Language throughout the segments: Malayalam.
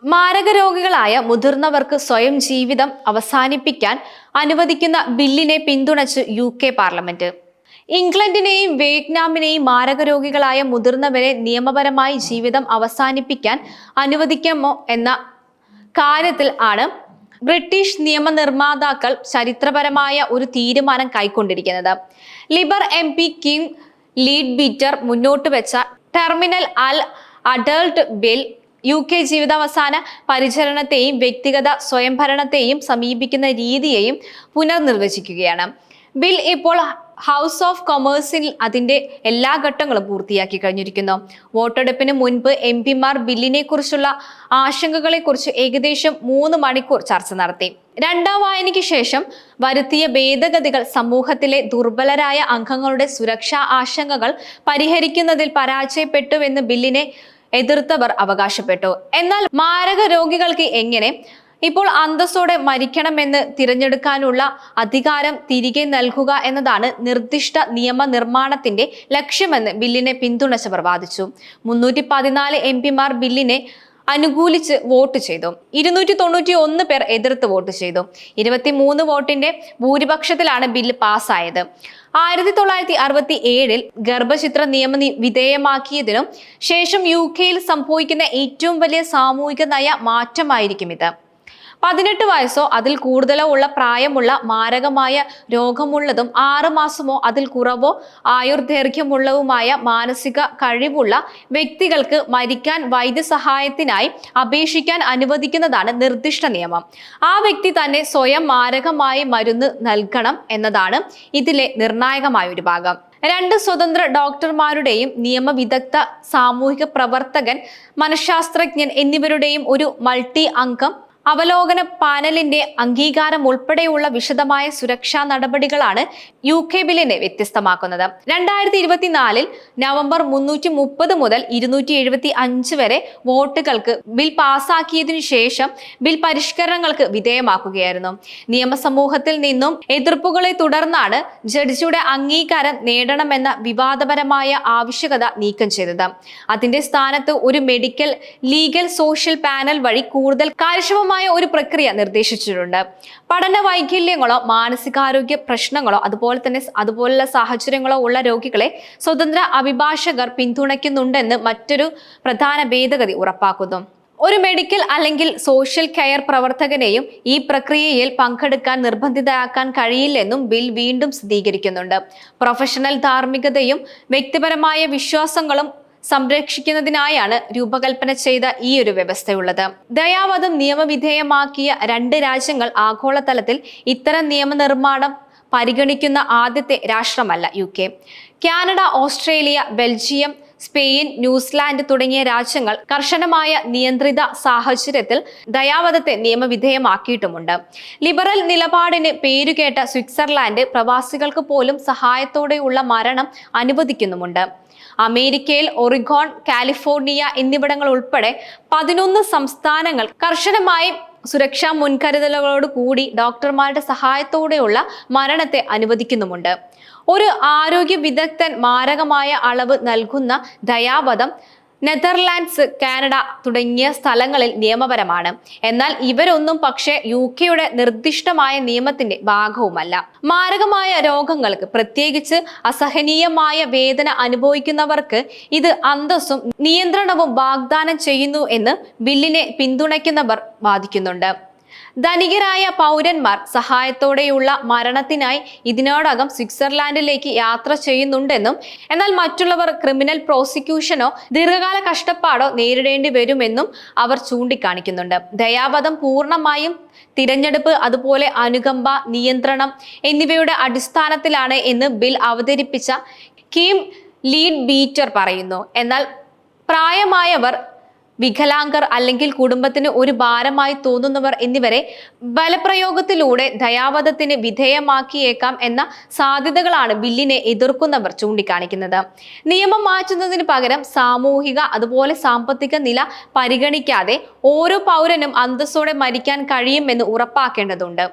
മാരകരോഗികളായ മുതിർന്നവർക്ക് സ്വയം ജീവിതം അവസാനിപ്പിക്കാൻ അനുവദിക്കുന്ന ബില്ലിനെ പിന്തുണച്ച് UK പാർലമെന്റ്. ഇംഗ്ലണ്ടിനെയും വിയറ്റ്നാമിനെയും മാരകരോഗികളായ മുതിർന്നവരെ നിയമപരമായി ജീവിതം അവസാനിപ്പിക്കാൻ അനുവദിക്കാമോ എന്ന കാര്യത്തിൽ ആണ് ബ്രിട്ടീഷ് നിയമനിർമ്മാതാക്കൾ ചരിത്രപരമായ ഒരു തീരുമാനം കൈക്കൊണ്ടിരിക്കുന്നത്. ലിബർ MP കിം ലീഡ്ബീറ്റർ മുന്നോട്ട് വെച്ച ടെർമിനൽ അൽ അഡൾട്ട് ബിൽ UK ജീവിതാവസാന പരിചരണത്തെയും വ്യക്തിഗത സ്വയംഭരണത്തെയും സമീപിക്കുന്ന രീതിയെയും പുനർനിർവചിക്കുകയാണ്. ബിൽ ഇപ്പോൾ ഹൗസ് ഓഫ് കൊമേഴ്സിൽ അതിന്റെ എല്ലാ ഘട്ടങ്ങളും പൂർത്തിയാക്കി കഴിഞ്ഞിരിക്കുന്നു. വോട്ടെടുപ്പിന് മുൻപ് MP-മാർ ബില്ലിനെ കുറിച്ചുള്ള ആശങ്കകളെക്കുറിച്ച് ഏകദേശം 3 മണിക്കൂർ ചർച്ച നടത്തി. രണ്ടാം വായനയ്ക്ക് ശേഷം വരുത്തിയ ഭേദഗതികൾ സമൂഹത്തിലെ ദുർബലരായ അംഗങ്ങളുടെ സുരക്ഷാ ആശങ്കകൾ പരിഹരിക്കുന്നതിൽ പരാജയപ്പെട്ടുവെന്ന് ബില്ലിനെ എതിർത്തവർ അവകാശപ്പെട്ടു. എന്നാൽ മാരക രോഗികൾക്ക് എങ്ങനെ ഇപ്പോൾ അന്തസ്സോടെ മരിക്കണമെന്ന് തിരഞ്ഞെടുക്കാനുള്ള അധികാരം തിരികെ നൽകുക എന്നതാണ് നിർദ്ദിഷ്ട നിയമനിർമ്മാണത്തിന്റെ ലക്ഷ്യമെന്ന് ബില്ലിനെ പിന്തുണച്ചവർ വാദിച്ചു. 314 MP-മാർ ബില്ലിനെ അനുകൂലിച്ച് വോട്ട് ചെയ്തു. 291 പേർ എതിർത്ത് വോട്ട് ചെയ്തു. 23 വോട്ടിന്റെ ഭൂരിപക്ഷത്തിലാണ് ബില്ല് പാസ്സായത്. 1967 ഗർഭചിത്ര നിയമം വിധേയമാക്കിയതിനും ശേഷം UK-യിൽ സംഭവിക്കുന്ന ഏറ്റവും വലിയ സാമൂഹിക നയ മാറ്റമായിരിക്കും ഇത്. 18 വയസ്സോ അതിൽ കൂടുതലോ ഉള്ള പ്രായമുള്ള മാരകമായ രോഗമുള്ളതും 6 മാസമോ അതിൽ കുറവോ ആയുർദൈർഘ്യമുള്ളതുമായ മാനസിക കഴിവുള്ള വ്യക്തികൾക്ക് മരിക്കാൻ വൈദ്യസഹായത്തിനായി അപേക്ഷിക്കാൻ അനുവദിക്കുന്നതാണ് നിർദ്ദിഷ്ട നിയമം. ആ വ്യക്തി തന്നെ സ്വയം മാരകമായി മരുന്ന് നൽകണം എന്നതാണ് ഇതിലെ നിർണായകമായ ഒരു ഭാഗം. 2 സ്വതന്ത്ര ഡോക്ടർമാരുടെയും നിയമവിദഗ്ധ, സാമൂഹിക പ്രവർത്തകൻ, മനഃശാസ്ത്രജ്ഞൻ എന്നിവരുടെയും ഒരു മൾട്ടി അംഗം അവലോകന പാനലിന്റെ അംഗീകാരം ഉൾപ്പെടെയുള്ള വിശദമായ സുരക്ഷാ നടപടികളാണ് UK ബില്ലിനെ വ്യത്യസ്തമാക്കുന്നത്. 2024 നവംബർ 330 മുതൽ 275 വരെ വോട്ടുകൾക്ക് ബിൽ പാസാക്കിയതിനു ശേഷം ബിൽ പരിഷ്കരണങ്ങൾക്ക് വിധേയമാക്കുകയായിരുന്നു. നിയമസമൂഹത്തിൽ നിന്നും എതിർപ്പുകളെ തുടർന്നാണ് ജഡ്ജിയുടെ അംഗീകാരം നേടണമെന്ന വിവാദപരമായ ആവശ്യകത നീക്കം ചെയ്തത്. അതിന്റെ സ്ഥാനത്ത് ഒരു മെഡിക്കൽ ലീഗൽ സോഷ്യൽ പാനൽ വഴി കൂടുതൽ കാര്യക്ഷമമായ ഒരു പ്രക്രിയ നിർദ്ദേശിച്ചിട്ടുണ്ട്. പഠന വൈകല്യങ്ങളോ മാനസികാരോഗ്യ പ്രശ്നങ്ങളോ അതുപോലുള്ള സാഹചര്യങ്ങളോ ഉള്ള രോഗികളെ സ്വതന്ത്ര അഭിഭാഷകർ പിന്തുണയ്ക്കുന്നുണ്ടെന്ന് മറ്റൊരു പ്രധാന ഭേദഗതി ഉറപ്പാക്കുന്നു. ഒരു മെഡിക്കൽ അല്ലെങ്കിൽ സോഷ്യൽ കെയർ പ്രവർത്തകനെയും ഈ പ്രക്രിയയിൽ പങ്കെടുക്കാൻ നിർബന്ധിതരാക്കാൻ കഴിയില്ലെന്നും ബിൽ വീണ്ടും സ്ഥിരീകരിക്കുന്നുണ്ട്. പ്രൊഫഷണൽ ധാർമ്മികതയും വ്യക്തിപരമായ വിശ്വാസങ്ങളും സംരക്ഷിക്കുന്നതിനായാണ് രൂപകൽപ്പന ചെയ്ത ഈ ഒരു വ്യവസ്ഥയുള്ളത്. ദയാവധം നിയമവിധേയമാക്കിയ 2 രാജ്യങ്ങൾ ആഗോളതലത്തിൽ ഇത്തരം നിയമനിർമ്മാണം പരിഗണിക്കുന്ന ആദ്യത്തെ രാഷ്ട്രമല്ല UK. Canada, Australia, Belgium, Spain, New Zealand തുടങ്ങിയ രാജ്യങ്ങൾ കർശനമായ നിയന്ത്രിത സാഹചര്യത്തിൽ ദയാവധത്തെ നിയമവിധേയമാക്കിയിട്ടുമുണ്ട്. ലിബറൽ നിലപാടിന് പേരുകേട്ട സ്വിറ്റ്സർലാൻഡ് പ്രവാസികൾക്ക് പോലും സഹായത്തോടെയുള്ള മരണം അനുവദിക്കുന്നുമുണ്ട്. അമേരിക്കയിൽ ഒറിഗോൺ, കാലിഫോർണിയ എന്നിവിടങ്ങൾ ഉൾപ്പെടെ 11 സംസ്ഥാനങ്ങൾ കർശനമായി സുരക്ഷാ മുൻകരുതലുകളോട് കൂടി ഡോക്ടർമാരുടെ സഹായത്തോടെയുള്ള മരണത്തെ അനുവദിക്കുന്നുമുണ്ട്. ഒരു ആരോഗ്യ വിദഗ്ധൻ മാരകമായ അളവ് നൽകുന്ന ദയാവധം നെതർലാൻഡ്സ്, കാനഡ തുടങ്ങിയ സ്ഥലങ്ങളിൽ നിയമപരമാണ്. എന്നാൽ ഇവരൊന്നും പക്ഷേ UK-യുടെ നിർദ്ദിഷ്ടമായ നിയമത്തിന്റെ ഭാഗവുമല്ല. മാരകമായ രോഗങ്ങൾക്ക്, പ്രത്യേകിച്ച് അസഹനീയമായ വേദന അനുഭവിക്കുന്നവർക്ക് ഇത് അന്തസ്സും നിയന്ത്രണവും വാഗ്ദാനം ചെയ്യുന്നു എന്ന് ബില്ലിനെ പിന്തുണയ്ക്കുന്നവർ വാദിക്കുന്നുണ്ട്. ധനികരായ പൗരന്മാർ സഹായത്തോടെയുള്ള മരണത്തിനായി ഇതിനോടകം സ്വിറ്റ്സർലാൻഡിലേക്ക് യാത്ര ചെയ്യുന്നുണ്ടെന്നും എന്നാൽ മറ്റുള്ളവർ ക്രിമിനൽ പ്രോസിക്യൂഷനോ ദീർഘകാല കഷ്ടപ്പാടോ നേരിടേണ്ടി വരുമെന്നും അവർ ചൂണ്ടിക്കാണിക്കുന്നുണ്ട്. ദയാവധം പൂർണ്ണമായും തിരഞ്ഞെടുപ്പ്, അതുപോലെ അനുകമ്പ, നിയന്ത്രണം എന്നിവയുടെ അടിസ്ഥാനത്തിലാണ് എന്ന് ബിൽ അവതരിപ്പിച്ച കിം ലീഡ്ബീറ്റർ പറയുന്നു. എന്നാൽ പ്രായമായവർ, വികലാംഗർ അല്ലെങ്കിൽ കുടുംബത്തിന് ഒരു ഭാരമായി തോന്നുന്നവർ എന്നിവരെ ബലപ്രയോഗത്തിലൂടെ ദയാവധത്തിന് വിധേയമാക്കിയേക്കാം എന്ന സാധ്യതകളാണ് ബില്ലിനെ എതിർക്കുന്നവർ ചൂണ്ടിക്കാണിക്കുന്നത്. നിയമം മാറ്റുന്നതിന് പകരം സാമൂഹിക അതുപോലെ സാമ്പത്തിക നില പരിഗണിക്കാതെ ഓരോ പൗരനും അന്തസ്സോടെ മരിക്കാൻ കഴിയുമെന്ന് ഉറപ്പാക്കേണ്ടതുണ്ട്.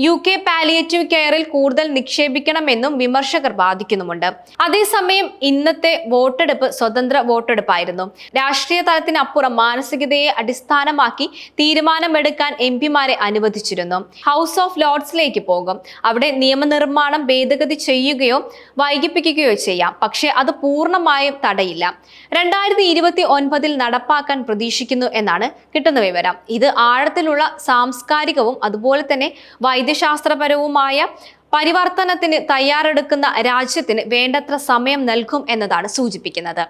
UK പാലിയേറ്റീവ് കെയറിൽ കൂടുതൽ നിക്ഷേപിക്കണമെന്നും വിമർശകർ വാദിക്കുന്നുമുണ്ട്. അതേസമയം ഇന്നത്തെ വോട്ടെടുപ്പ് സ്വതന്ത്ര വോട്ടെടുപ്പായിരുന്നു. രാഷ്ട്രീയ തലത്തിനപ്പുറം മാനസികതയെ അടിസ്ഥാനമാക്കി തീരുമാനമെടുക്കാൻ എംപിമാരെ അനുവദിച്ചിരുന്നു. ഹൗസ് ഓഫ് ലോർഡ്സിലേക്ക് പോകും. അവിടെ നിയമനിർമ്മാണം ഭേദഗതി ചെയ്യുകയോ വൈകിപ്പിക്കുകയോ ചെയ്യാം. പക്ഷേ അത് പൂർണ്ണമായും തടയില്ല. 2029 നടപ്പാക്കാൻ പ്രതീക്ഷിക്കുന്നു എന്നാണ് കിട്ടുന്ന വിവരം. ഇത് ആഴത്തിലുള്ള സാംസ്കാരികവും അതുപോലെ തന്നെ വൈദ്യശാസ്ത്രപരവുമായ പരിവർത്തനത്തിന് തയ്യാറെടുക്കുന്ന രാജ്യത്തിന് വേണ്ടത്ര സമയം നൽകും എന്നതാണ് സൂചിപ്പിക്കുന്നത്.